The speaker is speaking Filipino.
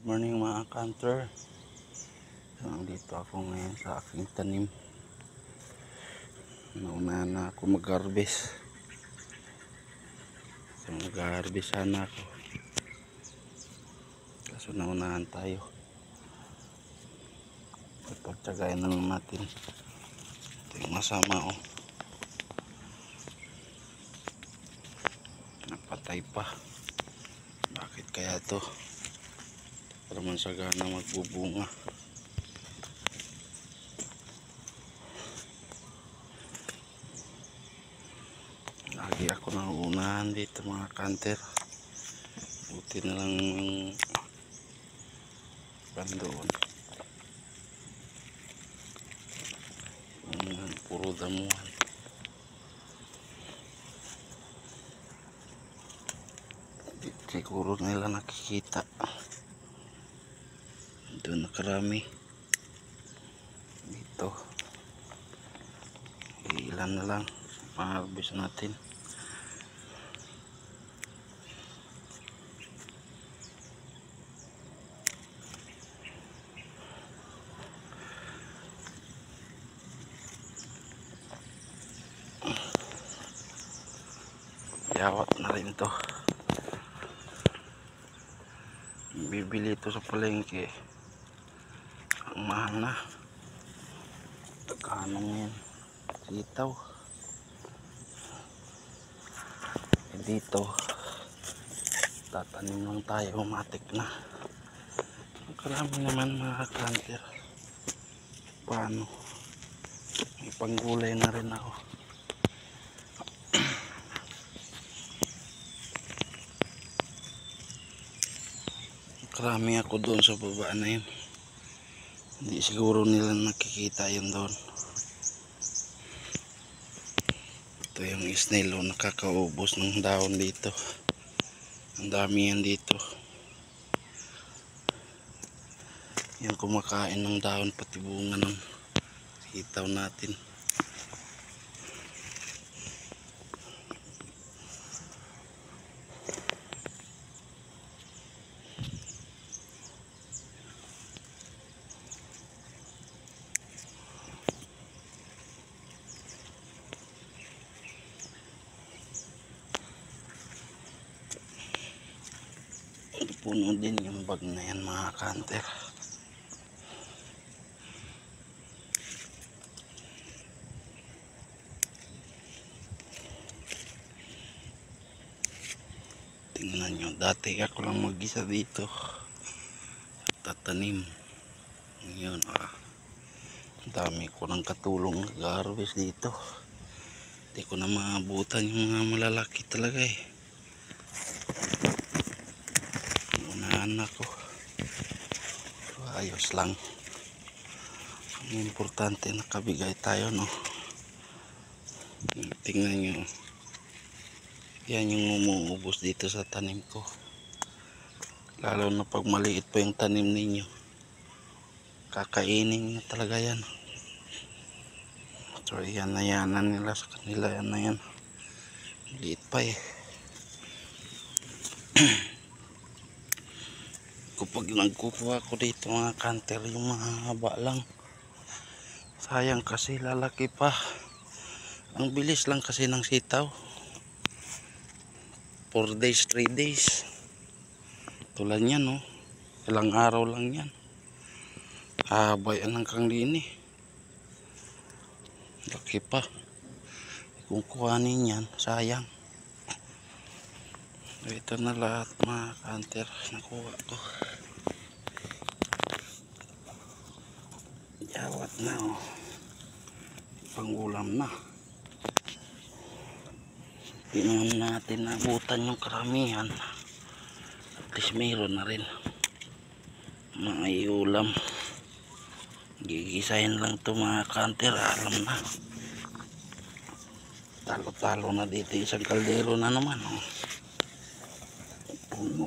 Morning mga kanter. So, nandito ako ngayon sa aking tanim. Naunahan na ako mag-harvest. So mag-harvest sana ako. Kaso naunahan tayo. Pagtsagayin na lang natin. Ito yung masama oh. Napatay pa. Bakit kaya to? Para man sagana magbubunga. Lagi ako nauunahan dito mga kanter. Buti na lang yung bandoon. Puro damuhan. Siguro nila nakikita. Doon nakarami. Dito. Ilan na lang. Ma-harvest natin. Yawat na rin to. Bibili ito sa palengke. Ang mahal na. Kano ngayon? Sitaw. Dito tatanim lang tayo. Matik na. Karami naman mga kanter. Paano? May panggulay na rin ako. Karami ako doon sa baba na yun. Hindi siguro nila nakikita yun doon. Ito yung snail o nakakaubos ng dahon dito. Ang dami yan dito. Yan kumakain ng dahon pati bunga ng sitaw natin. Puno din yung bag na yan mga kanter. Tingnan nyo, dati ako lang mag-isa dito tatanim. Ngayon dami ko ng katulong nag-harvest dito. Hindi ko na maabutan yung mga malalaki talaga eh. Unahan ako. Ayos lang. Ang importante nakabigay tayo no. Tingnan nyo. Yan yung umuubos dito sa tanim ko. Lalo na pag maliit pa yung tanim ninyo. Kakainin nyo talaga yan. So yan na yanan nila sa kanila. Yan na yan. Maliit pa eh. Kapag nagkukuha ko dito mga kanter yung mga haba lang. Sayang kasi lalaki pa. Ang bilis lang kasi ng sitaw. 4 days, 3 days. Tulad yan no. Ilang araw lang yan. Haba yan ng kanglini. Laki pa. Kung kuhanin yan, sayang. Ito na lahat mga kanter. Nakuha ko. Yawat na oh. Pangulam na. Tingnan natin nabutan yung karamihan. At least mayroon na rin. Mga iulam. Gigisahin lang to mga kanter. Alam na. Talo-talo na dito. Isang kaldero na naman oh. Puno.